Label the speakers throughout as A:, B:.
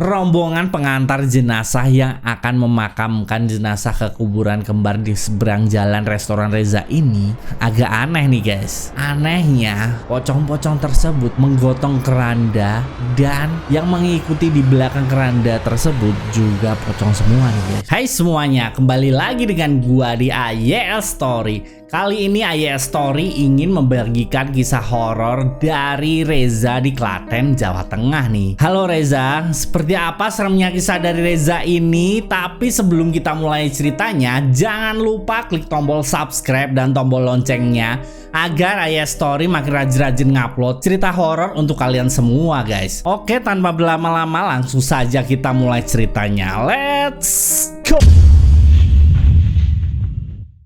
A: Rombongan pengantar jenazah yang akan memakamkan jenazah ke kuburan kembar di seberang jalan restoran Reza ini agak aneh nih guys. Anehnya, pocong-pocong tersebut menggotong keranda dan yang mengikuti di belakang keranda tersebut juga pocong semua nih guys. Hai semuanya, kembali lagi dengan gua di AYL Story. Kali ini AYL Story ingin membagikan kisah horor dari Reza di Klaten, Jawa Tengah nih. Halo Reza, seperti apa seremnya kisah dari Reza ini? Tapi sebelum kita mulai ceritanya, jangan lupa klik tombol subscribe dan tombol loncengnya agar AYL Story makin rajin-rajin ngupload cerita horor untuk kalian semua guys. Oke, tanpa berlama-lama langsung saja kita mulai ceritanya. Let's go!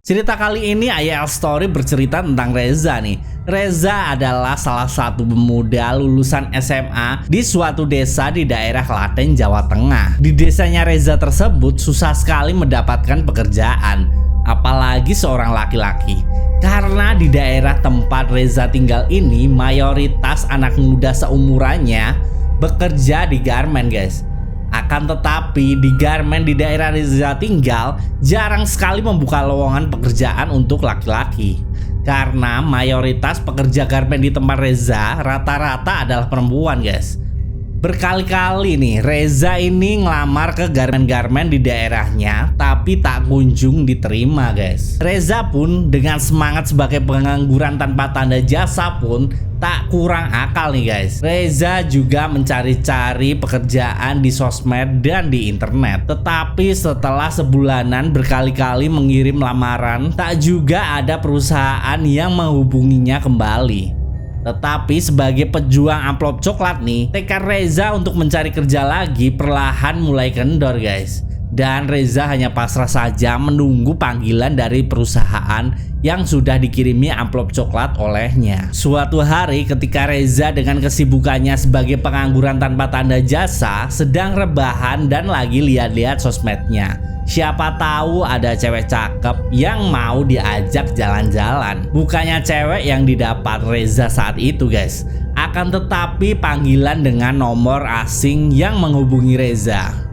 A: Cerita kali ini AYL Story bercerita tentang Reza nih. Reza adalah salah satu pemuda lulusan SMA di suatu desa di daerah Klaten, Jawa Tengah. Di desanya Reza tersebut susah sekali mendapatkan pekerjaan, apalagi seorang laki-laki. Karena di daerah tempat Reza tinggal ini mayoritas anak muda seumurannya bekerja di garmen guys. Akan tetapi di garmen di daerah Reza tinggal jarang sekali membuka lowongan pekerjaan untuk laki-laki. Karena mayoritas pekerja garmen di tempat Reza rata-rata adalah perempuan guys. Berkali-kali nih Reza ini ngelamar ke garmen-garmen di daerahnya tapi tak kunjung diterima guys. Reza pun dengan semangat sebagai pengangguran tanpa tanda jasa pun tak kurang akal nih guys. Reza juga mencari-cari pekerjaan di sosmed dan di internet. Tetapi setelah sebulanan berkali-kali mengirim lamaran, tak juga ada perusahaan yang menghubunginya kembali. Tetapi sebagai pejuang amplop coklat nih, tekad Reza untuk mencari kerja lagi perlahan mulai kendor guys. Dan Reza hanya pasrah saja menunggu panggilan dari perusahaan yang sudah dikirimi amplop coklat olehnya. Suatu hari ketika Reza dengan kesibukannya sebagai pengangguran tanpa tanda jasa sedang rebahan dan lagi lihat-lihat sosmednya, siapa tahu ada cewek cakep yang mau diajak jalan-jalan. Bukannya cewek yang didapat Reza saat itu guys, akan tetapi panggilan dengan nomor asing yang menghubungi Reza.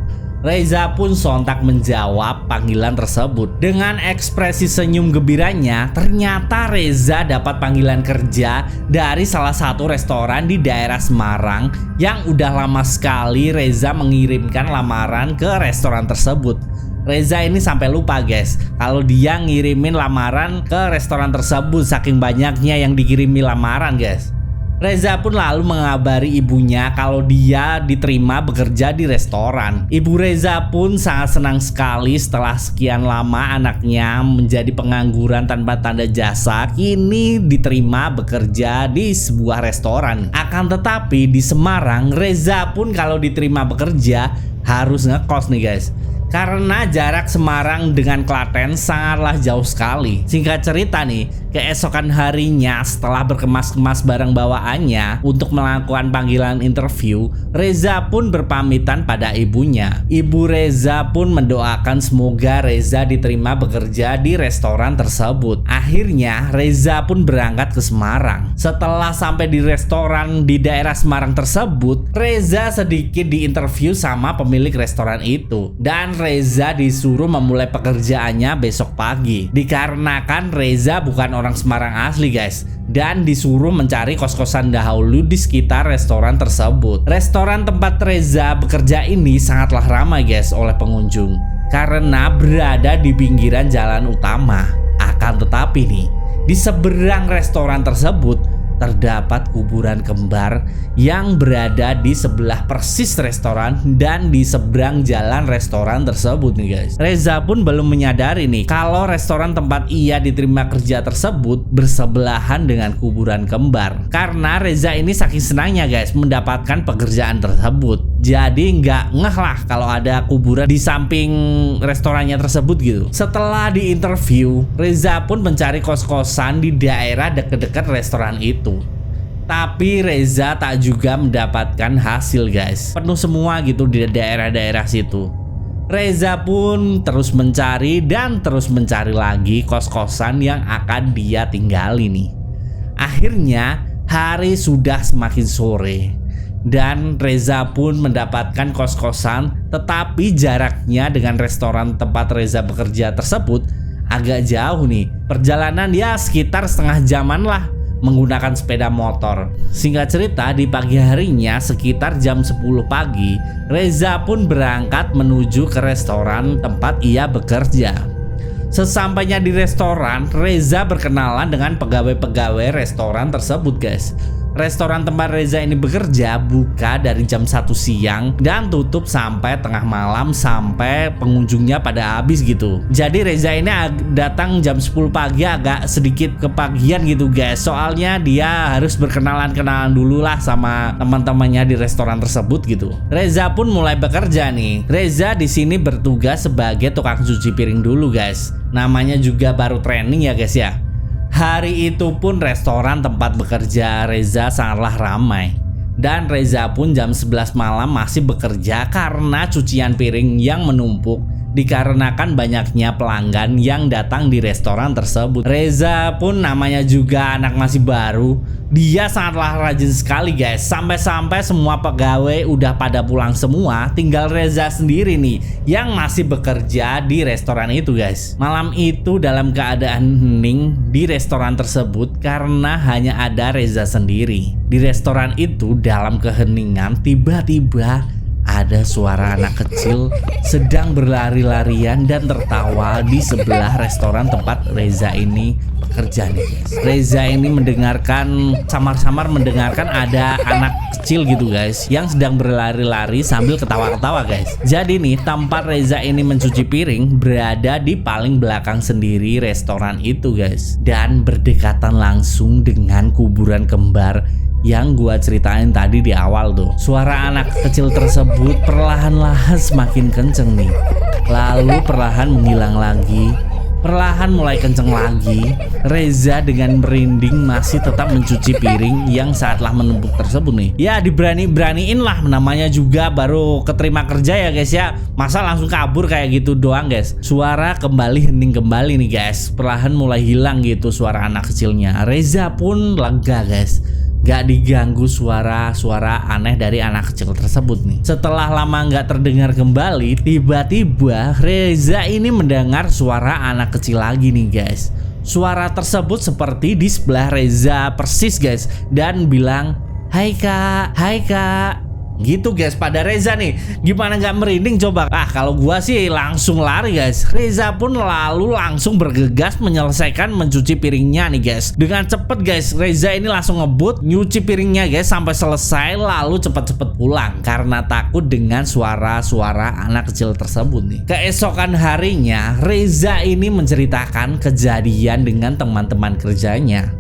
A: Reza pun sontak menjawab panggilan tersebut. Dengan ekspresi senyum gembiranya, ternyata Reza dapat panggilan kerja dari salah satu restoran di daerah Semarang yang udah lama sekali Reza mengirimkan lamaran ke restoran tersebut. Reza ini sampai lupa guys kalau dia ngirimin lamaran ke restoran tersebut saking banyaknya yang dikirimi lamaran guys. Reza pun lalu mengabari ibunya kalau dia diterima bekerja di restoran. Ibu Reza pun sangat senang sekali setelah sekian lama anaknya menjadi pengangguran tanpa tanda jasa kini diterima bekerja di sebuah restoran. Akan tetapi di Semarang Reza pun kalau diterima bekerja harus ngekos nih guys. Karena jarak Semarang dengan Klaten sangatlah jauh sekali. Singkat cerita nih, keesokan harinya setelah berkemas-kemas barang bawaannya untuk melakukan panggilan interview, Reza pun berpamitan pada ibunya. Ibu Reza pun mendoakan semoga Reza diterima bekerja di restoran tersebut. Akhirnya Reza pun berangkat ke Semarang. Setelah sampai di restoran di daerah Semarang tersebut, Reza sedikit diinterview sama pemilik restoran itu. Dan Reza disuruh memulai pekerjaannya besok pagi. Dikarenakan Reza bukan orang Semarang asli guys, dan disuruh mencari kos-kosan dahulu di sekitar restoran tersebut. Restoran tempat Reza bekerja ini sangatlah ramai guys oleh pengunjung karena berada di pinggiran jalan utama. Akan tetapi nih, di seberang restoran tersebut terdapat kuburan kembar yang berada di sebelah persis restoran dan di seberang jalan restoran tersebut nih guys. Reza pun belum menyadari nih kalau restoran tempat ia diterima kerja tersebut bersebelahan dengan kuburan kembar. Karena Reza ini saking senangnya guys mendapatkan pekerjaan tersebut, jadi nggak ngeh lah kalau ada kuburan di samping restorannya tersebut gitu. Setelah diinterview, Reza pun mencari kos-kosan di daerah dekat-dekat restoran itu. Tapi Reza tak juga mendapatkan hasil guys. Penuh semua gitu di daerah-daerah situ. Reza pun terus mencari dan terus mencari lagi kos-kosan yang akan dia tinggali nih. Akhirnya hari sudah semakin sore Dan Reza pun mendapatkan kos-kosan, tetapi jaraknya dengan restoran tempat Reza bekerja tersebut agak jauh nih. Perjalanan ya sekitar setengah jaman lah menggunakan sepeda motor. Singkat cerita, di pagi harinya sekitar jam 10 pagi, Reza pun berangkat menuju ke restoran tempat ia bekerja. Sesampainya di restoran, Reza berkenalan dengan pegawai-pegawai restoran tersebut, guys. Restoran tempat Reza ini bekerja buka dari jam 1 siang dan tutup sampai tengah malam sampai pengunjungnya pada habis gitu. Jadi Reza ini datang jam 10 pagi agak sedikit kepagian gitu guys. Soalnya dia harus berkenalan-kenalan dulu lah sama teman-temannya di restoran tersebut gitu. Reza pun mulai bekerja nih. Reza di sini bertugas sebagai tukang cuci piring dulu guys. Namanya juga baru training ya guys ya. Hari itu pun restoran tempat bekerja Reza sangatlah ramai. Dan Reza pun jam 11 malam masih bekerja karena cucian piring yang menumpuk dikarenakan banyaknya pelanggan yang datang di restoran tersebut. Reza pun namanya juga anak masih baru, dia sangatlah rajin sekali guys. Sampai-sampai semua pegawai udah pada pulang semua, tinggal Reza sendiri nih yang masih bekerja di restoran itu guys. Malam itu dalam keadaan hening di restoran tersebut karena hanya ada Reza sendiri. Di restoran itu dalam keheningan tiba-tiba ada suara anak kecil sedang berlari-larian dan tertawa di sebelah restoran tempat Reza ini bekerja nih guys. Reza ini mendengarkan, samar-samar mendengarkan ada anak kecil gitu guys yang sedang berlari-lari sambil ketawa-ketawa guys. Jadi nih tempat Reza ini mencuci piring berada di paling belakang sendiri restoran itu guys, dan berdekatan langsung dengan kuburan kembar yang gua ceritain tadi di awal tuh. Suara anak kecil tersebut perlahan-lahan semakin kenceng nih, lalu perlahan menghilang lagi, perlahan mulai kenceng lagi. Reza dengan merinding masih tetap mencuci piring yang saatlah menumpuk tersebut nih. Ya diberani-beraniin lah, namanya juga baru keterima kerja ya guys ya. Masa langsung kabur kayak gitu doang guys. Suara kembali hening kembali nih guys, perlahan mulai hilang gitu suara anak kecilnya. Reza pun lega guys, gak diganggu suara-suara aneh dari anak kecil tersebut nih. Setelah lama gak terdengar kembali, tiba-tiba Reza ini mendengar suara anak kecil lagi nih guys. Suara tersebut seperti di sebelah Reza persis guys, dan bilang, "Hai kak, hai kak." Gitu guys. Pada Reza nih gimana gak merinding coba? Kalau gua sih langsung lari guys. Reza pun lalu langsung bergegas menyelesaikan mencuci piringnya nih guys. Dengan cepet guys, Reza ini langsung ngebut nyuci piringnya guys sampai selesai, lalu cepet-cepet pulang karena takut dengan suara-suara anak kecil tersebut nih. Keesokan harinya Reza ini menceritakan kejadian dengan teman-teman kerjanya.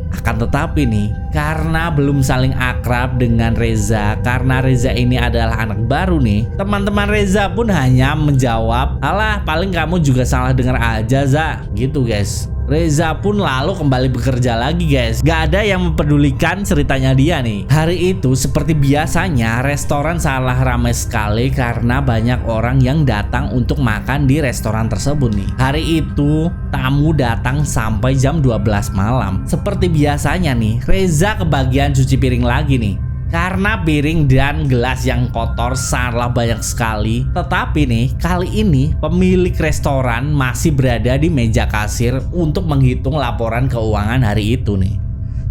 A: Akan tetapi nih, karena belum saling akrab dengan Reza, karena Reza ini adalah anak baru nih, teman-teman Reza pun hanya menjawab, "Alah, paling kamu juga salah dengar aja, Za." Gitu guys. Reza pun lalu kembali bekerja lagi guys. Gak ada yang mempedulikan ceritanya dia nih. Hari itu seperti biasanya restoran sangatlah ramai sekali karena banyak orang yang datang untuk makan di restoran tersebut nih. Hari itu tamu datang sampai jam 12 malam. Seperti biasanya nih, Reza kebagian cuci piring lagi nih. Karena piring dan gelas yang kotor sangatlah banyak sekali. Tetapi nih, kali ini pemilik restoran masih berada di meja kasir untuk menghitung laporan keuangan hari itu nih.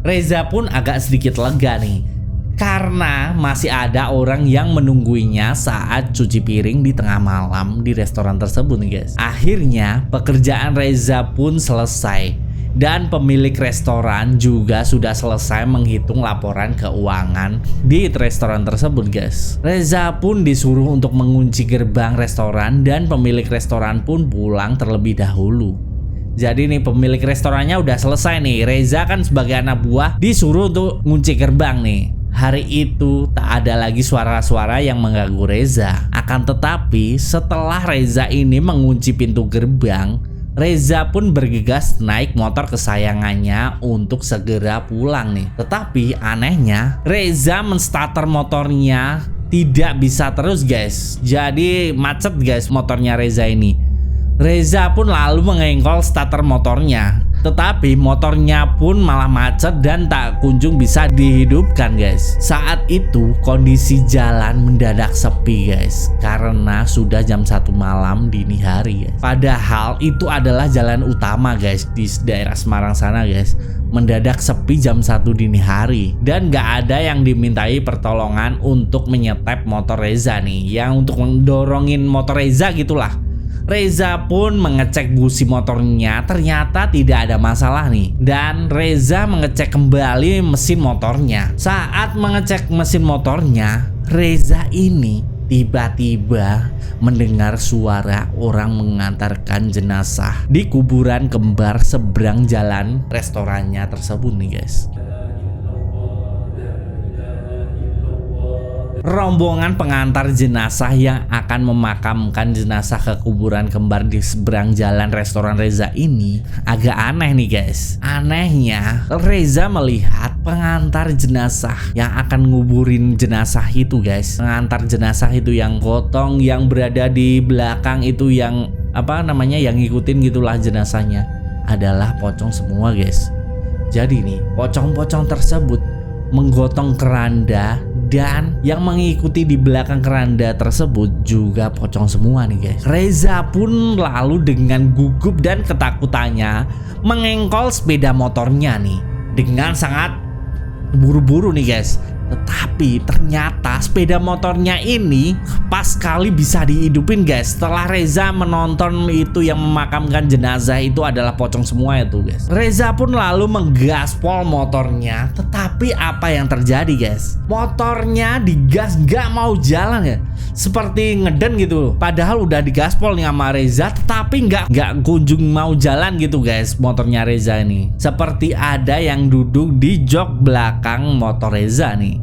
A: Reza pun agak sedikit lega nih, karena masih ada orang yang menungguinya saat cuci piring di tengah malam di restoran tersebut nih guys. Akhirnya pekerjaan Reza pun selesai. Dan pemilik restoran juga sudah selesai menghitung laporan keuangan di restoran tersebut guys. Reza pun disuruh untuk mengunci gerbang restoran dan pemilik restoran pun pulang terlebih dahulu. Jadi nih pemilik restorannya udah selesai nih. Reza kan sebagai anak buah disuruh untuk ngunci gerbang nih. Hari itu tak ada lagi suara-suara yang mengganggu Reza. Akan tetapi setelah Reza ini mengunci pintu gerbang, Reza pun bergegas naik motor kesayangannya untuk segera pulang nih. Tetapi anehnya Reza menstarter motornya tidak bisa terus guys. Jadi macet guys motornya Reza ini. Reza pun lalu mengengkol starter motornya. Tetapi motornya pun malah macet dan tak kunjung bisa dihidupkan guys. Saat itu kondisi jalan mendadak sepi guys, karena sudah jam 1 malam dini hari guys. Padahal itu adalah jalan utama guys di daerah Semarang sana guys. Mendadak sepi jam 1 dini hari dan gak ada yang dimintai pertolongan untuk menyetep motor Reza nih, yang untuk mendorongin motor Reza gitulah. Reza pun mengecek busi motornya, ternyata tidak ada masalah nih. Dan Reza mengecek kembali mesin motornya. Saat mengecek mesin motornya, Reza ini tiba-tiba mendengar suara orang mengantarkan jenazah di kuburan kembar seberang jalan restorannya tersebut nih guys. Rombongan pengantar jenazah yang akan memakamkan jenazah ke kuburan kembar di seberang jalan restoran Reza ini agak aneh nih guys. Anehnya, Reza melihat pengantar jenazah yang akan nguburin jenazah itu guys. Pengantar jenazah itu yang gotong, yang berada di belakang itu, yang apa namanya, yang ngikutin gitulah jenazahnya, adalah pocong semua guys. Jadi nih, pocong-pocong tersebut menggotong keranda, dan yang mengikuti di belakang keranda tersebut juga pocong semua nih guys. Reza pun lalu dengan gugup dan ketakutannya mengengkol sepeda motornya nih dengan sangat buru-buru nih guys. Tetapi ternyata sepeda motornya ini pas kali bisa dihidupin guys. Setelah Reza menonton itu yang memakamkan jenazah itu adalah pocong semua itu guys. Reza pun lalu menggaspol motornya. Tetapi apa yang terjadi guys? Motornya digas gak mau jalan ya, seperti ngeden gitu. Padahal udah digaspol nih sama Reza, tetapi nggak kunjung mau jalan gitu guys. Motornya Reza ini seperti ada yang duduk di jok belakang motor Reza nih.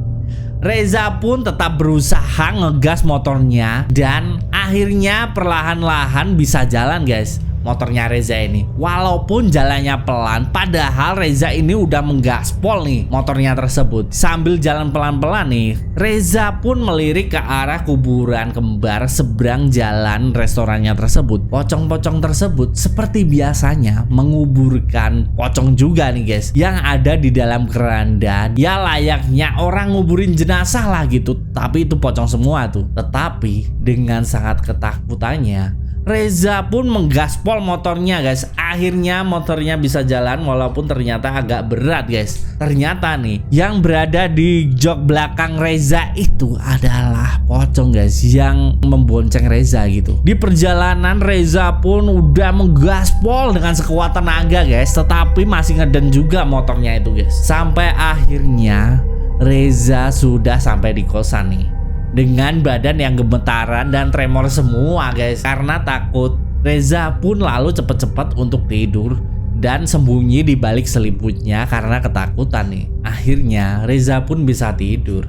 A: Reza pun tetap berusaha ngegas motornya dan akhirnya perlahan-lahan bisa jalan guys motornya Reza ini. Walaupun jalannya pelan, padahal Reza ini udah menggaspol nih motornya tersebut. Sambil jalan pelan-pelan nih, Reza pun melirik ke arah kuburan kembar seberang jalan restorannya tersebut. Pocong-pocong tersebut seperti biasanya menguburkan pocong juga nih guys, yang ada di dalam keranda. Ya layaknya orang nguburin jenazah lah gitu, tapi itu pocong semua tuh. Tetapi dengan sangat ketakutannya, Reza pun menggaspol motornya guys. Akhirnya motornya bisa jalan walaupun ternyata agak berat guys. Ternyata nih yang berada di jok belakang Reza itu adalah pocong guys, yang membonceng Reza gitu. Di perjalanan Reza pun udah menggaspol dengan sekuat tenaga guys, tetapi masih ngeden juga motornya itu guys. Sampai akhirnya Reza sudah sampai di kosan nih dengan badan yang gemetaran dan tremor semua guys karena takut. Reza pun lalu cepet-cepet untuk tidur dan sembunyi di balik selimutnya karena ketakutan nih. Akhirnya Reza pun bisa tidur.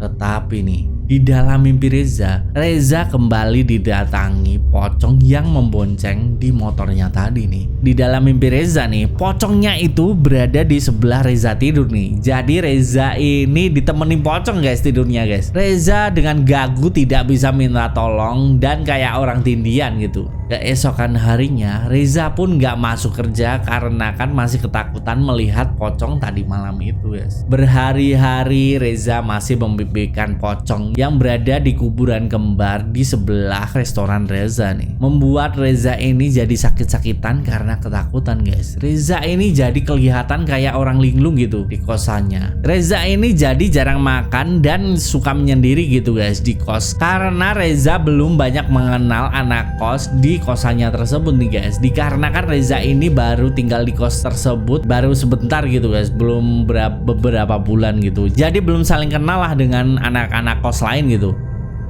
A: Tetapi nih, di dalam mimpi Reza kembali didatangi pocong yang membonceng di motornya tadi nih. Di dalam mimpi Reza nih, pocongnya itu berada di sebelah Reza tidur nih. Jadi Reza ini ditemenin pocong guys tidurnya guys. Reza dengan gagu tidak bisa minta tolong dan kayak orang tindian gitu. Keesokan harinya Reza pun gak masuk kerja karena kan masih ketakutan melihat pocong tadi malam itu guys. Berhari-hari Reza masih memimpikan pocong yang berada di kuburan kembar di sebelah restoran Reza nih. Membuat Reza ini jadi sakit-sakitan karena ketakutan guys. Reza ini jadi kelihatan kayak orang linglung gitu di kosannya. Reza ini jadi jarang makan dan suka menyendiri gitu guys di kos, karena Reza belum banyak mengenal anak kos di kosannya tersebut nih guys. Dikarenakan Reza ini baru tinggal di kos tersebut baru sebentar gitu guys, belum beberapa bulan gitu. Jadi belum saling kenal lah dengan anak-anak kos lain gitu.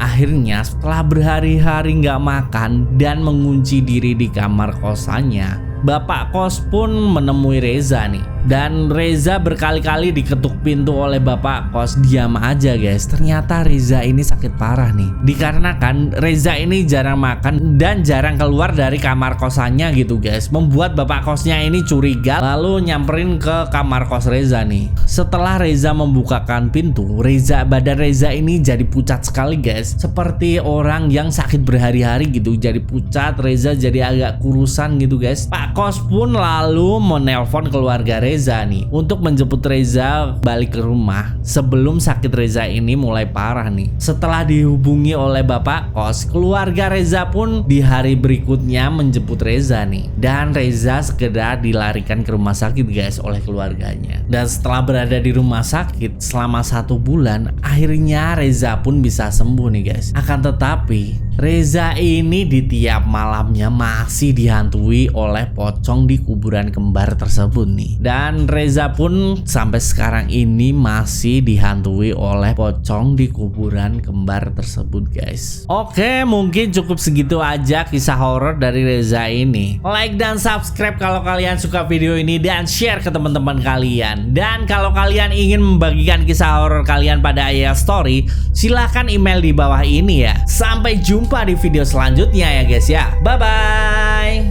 A: Akhirnya setelah berhari-hari nggak makan dan mengunci diri di kamar kosannya, bapak kos pun menemui Reza nih. Dan Reza berkali-kali diketuk pintu oleh bapak kos. Diam aja guys, ternyata Reza ini sakit parah nih. Dikarenakan Reza ini jarang makan dan jarang keluar dari kamar kosannya gitu guys, membuat bapak kosnya ini curiga, lalu nyamperin ke kamar kos Reza nih. Setelah Reza membukakan pintu, badan Reza ini jadi pucat sekali guys, seperti orang yang sakit berhari-hari gitu. Jadi pucat, Reza jadi agak kurusan gitu guys. Pak kos pun lalu menelpon keluarga Reza nih untuk menjemput Reza balik ke rumah sebelum sakit Reza ini mulai parah nih. Setelah dihubungi oleh bapak kos, keluarga Reza pun di hari berikutnya menjemput Reza nih, dan Reza segera dilarikan ke rumah sakit guys oleh keluarganya. Dan setelah berada di rumah sakit selama 1 bulan, akhirnya Reza pun bisa sembuh nih guys. Akan tetapi Reza ini di tiap malamnya masih dihantui oleh pocong di kuburan kembar tersebut nih. Dan Reza pun sampai sekarang ini masih dihantui oleh pocong di kuburan kembar tersebut guys. Oke, mungkin cukup segitu aja kisah horor dari Reza ini. Like dan subscribe kalau kalian suka video ini, dan share ke teman-teman kalian. Dan kalau kalian ingin membagikan kisah horor kalian pada Ayah Story, silahkan email di bawah ini ya. Sampai jumpa di video selanjutnya ya guys ya. Bye bye.